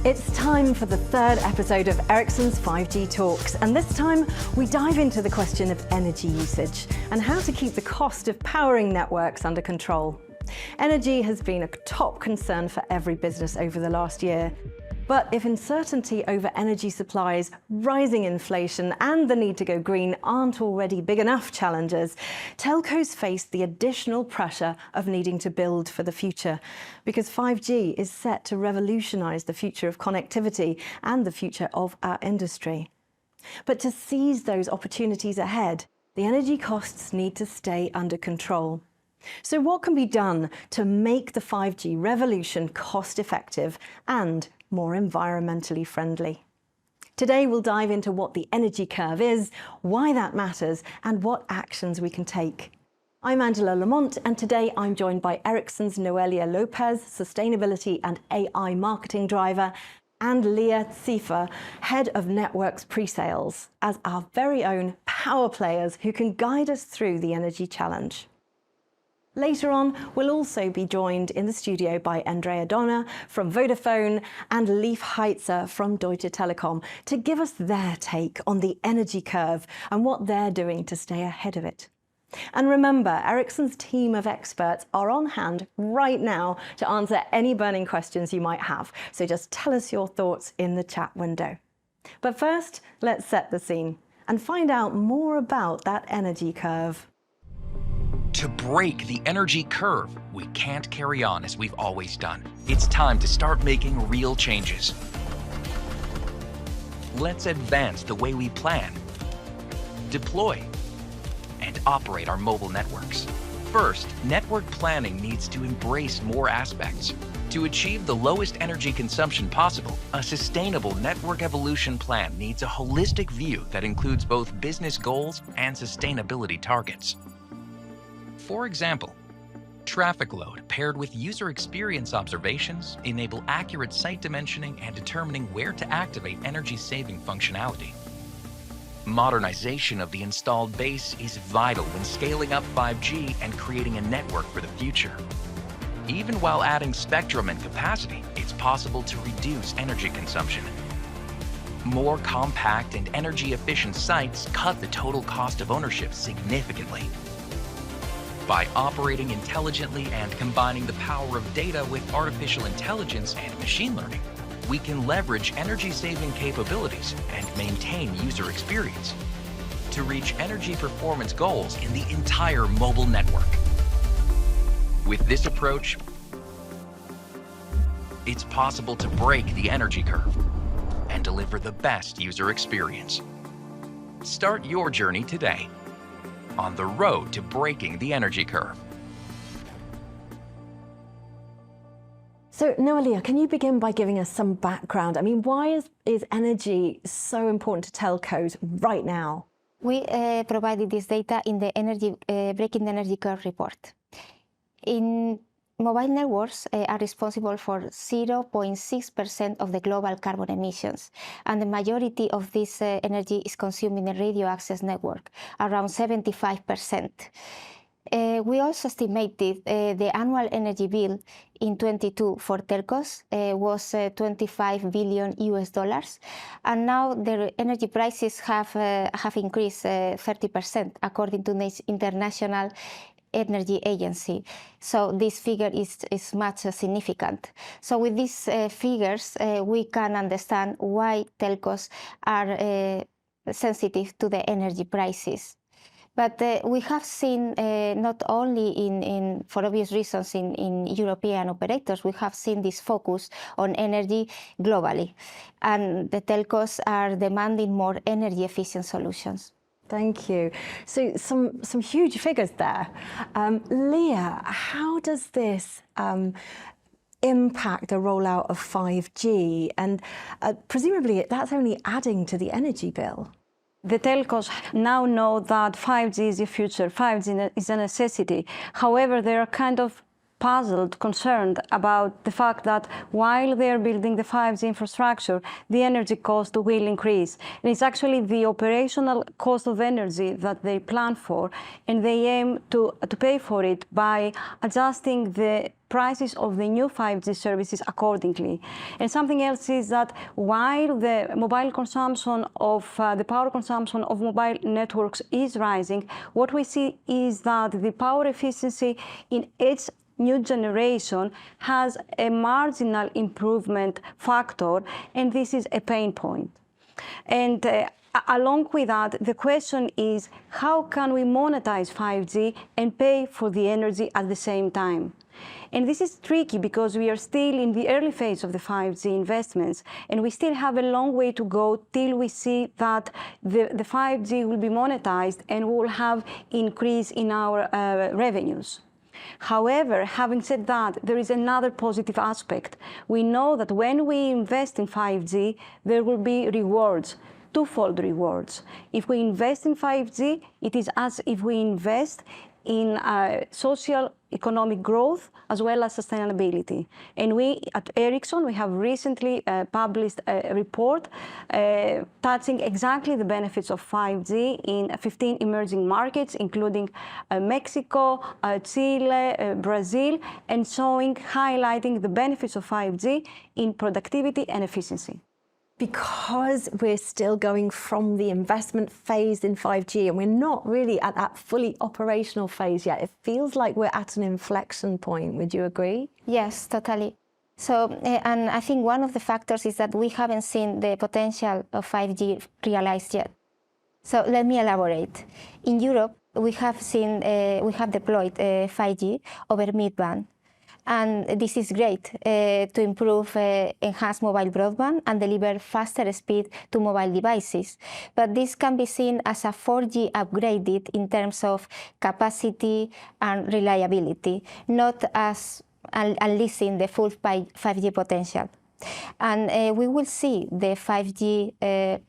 It's time for the third episode of Ericsson's 5G Talks, and this time we dive into the question of energy usage and how to keep the cost of powering networks under control. Energy has been a top concern for every business over the last year. But if uncertainty over energy supplies, rising inflation and the need to go green aren't already big enough challenges, telcos face the additional pressure of needing to build for the future, because 5G is set to revolutionize the future of connectivity and the future of our industry. But to seize those opportunities ahead, the energy costs need to stay under control. So what can be done to make the 5G revolution cost-effective and more environmentally friendly? Today we'll dive into what the energy curve is, why that matters, and what actions we can take. I'm Angela Lamont, and today I'm joined by Ericsson's Noelia Lopez, Sustainability and AI Marketing Driver, and Leah Tzifa, Head of Networks Pre-Sales, as our very own power players who can guide us through the energy challenge. Later on, we'll also be joined in the studio by Andrea Donner from Vodafone and Leif Heitzer from Deutsche Telekom to give us their take on the energy curve and what they're doing to stay ahead of it. And remember, Ericsson's team of experts are on hand right now to answer any burning questions you might have. So just tell us your thoughts in the chat window. But first, let's set the scene and find out more about that energy curve. To break the energy curve, we can't carry on as we've always done. It's time to start making real changes. Let's advance the way we plan, deploy, and operate our mobile networks. First, network planning needs to embrace more aspects. To achieve the lowest energy consumption possible, a sustainable network evolution plan needs a holistic view that includes both business goals and sustainability targets. For example, traffic load paired with user experience observations enable accurate site dimensioning and determining where to activate energy-saving functionality. Modernization of the installed base is vital when scaling up 5G and creating a network for the future. Even while adding spectrum and capacity, it's possible to reduce energy consumption. More compact and energy-efficient sites cut the total cost of ownership significantly. By operating intelligently and combining the power of data with artificial intelligence and machine learning, we can leverage energy-saving capabilities and maintain user experience to reach energy performance goals in the entire mobile network. With this approach, it's possible to break the energy curve and deliver the best user experience. Start your journey today on the road to breaking the energy curve. So, Noelia, can you begin by giving us some background? I mean, why is energy so important to telcos right now? We provided this data in the Breaking the Energy Curve report. Mobile networks are responsible for 0.6% of the global carbon emissions, and the majority of this energy is consumed in the radio access network, around 75%. We also estimated the annual energy bill in 2022 for telcos was $25 billion, and now the energy prices have increased 30% according to the International Energy Agency. So this figure is much significant. So with these figures, we can understand why telcos are sensitive to the energy prices. But we have seen not only for obvious reasons in European operators, we have seen this focus on energy globally. And the telcos are demanding more energy efficient solutions. Thank you. So some huge figures there. Leah, how does this impact the rollout of 5G? And presumably that's only adding to the energy bill. The telcos now know that 5G is the future, 5G is a necessity. However, they are kind of puzzled, concerned about the fact that while they're building the 5G infrastructure, the energy cost will increase. And it's actually the operational cost of energy that they plan for, and they aim to pay for it by adjusting the prices of the new 5G services accordingly. And something else is that while the mobile consumption of the power consumption of mobile networks is rising, what we see is that the power efficiency in each new generation has a marginal improvement factor, and this is a pain point. And along with that, the question is, how can we monetize 5G and pay for the energy at the same time? And this is tricky because we are still in the early phase of the 5G investments, and we still have a long way to go till we see that the 5G will be monetized and we will have increase in our revenues. However, having said that, there is another positive aspect. We know that when we invest in 5G, there will be rewards, twofold rewards. If we invest in 5G, it is as if we invest in social economic growth as well as sustainability. And we at Ericsson, we have recently published a report touching exactly the benefits of 5G in 15 emerging markets, including Mexico, Chile, Brazil, and highlighting the benefits of 5G in productivity and efficiency. Because we're still going from the investment phase in 5G and we're not really at that fully operational phase yet, it feels like we're at an inflection point. Would you agree? Yes, totally. So, and I think one of the factors is that we haven't seen the potential of 5G realized yet. So let me elaborate. In Europe, we have deployed 5G over mid-band. And this is great to improve enhanced mobile broadband and deliver faster speed to mobile devices. But this can be seen as a 4G upgraded in terms of capacity and reliability, not as unleashing the full 5G potential. And we will see the 5G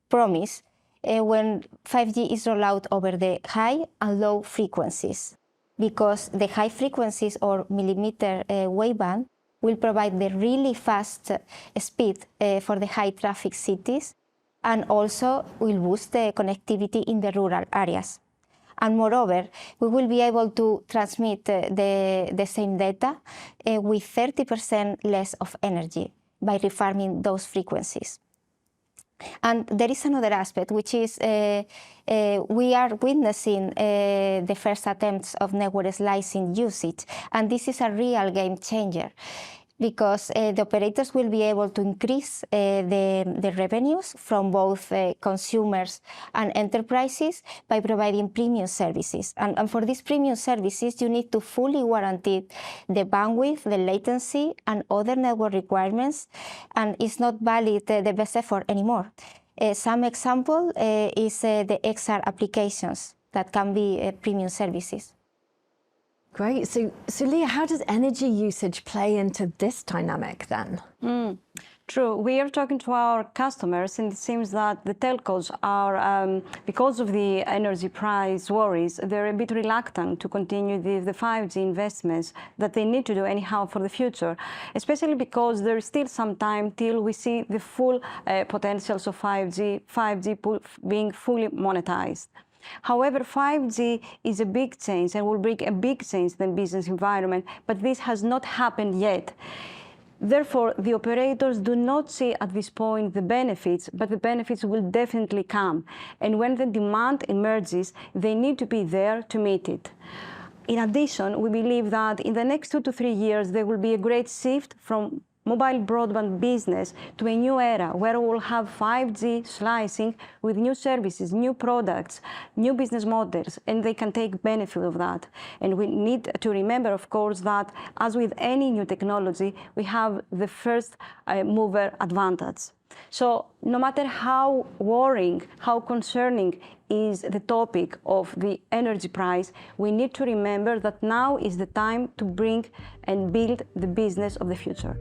promise when 5G is rolled out over the high and low frequencies, because the high frequencies or millimeter wave band will provide the really fast speed for the high traffic cities, and also will boost the connectivity in the rural areas. And moreover, we will be able to transmit the same data with 30% less of energy by refarming those frequencies. And there is another aspect, which is we are witnessing the first attempts of network slicing usage, and this is a real game changer, because the operators will be able to increase the revenues from both consumers and enterprises by providing premium services. And for these premium services, you need to fully guarantee the bandwidth, the latency, and other network requirements, and it's not valid the best effort anymore. Some example is the XR applications that can be premium services. Great. So Leah, how does energy usage play into this dynamic then? True. We are talking to our customers, and it seems that the telcos are, because of the energy price worries, they're a bit reluctant to continue the 5G investments that they need to do anyhow for the future, especially because there is still some time till we see the full potentials of 5G being fully monetized. However, 5G is a big change and will bring a big change in the business environment, but this has not happened yet. Therefore, the operators do not see at this point the benefits, but the benefits will definitely come. And when the demand emerges, they need to be there to meet it. In addition, we believe that in the next 2 to 3 years, there will be a great shift from mobile broadband business to a new era where we will have 5G slicing with new services, new products, new business models, and they can take benefit of that. And we need to remember, of course, that as with any new technology, we have the first mover advantage. So no matter how worrying, how concerning is the topic of the energy price, we need to remember that now is the time to bring and build the business of the future.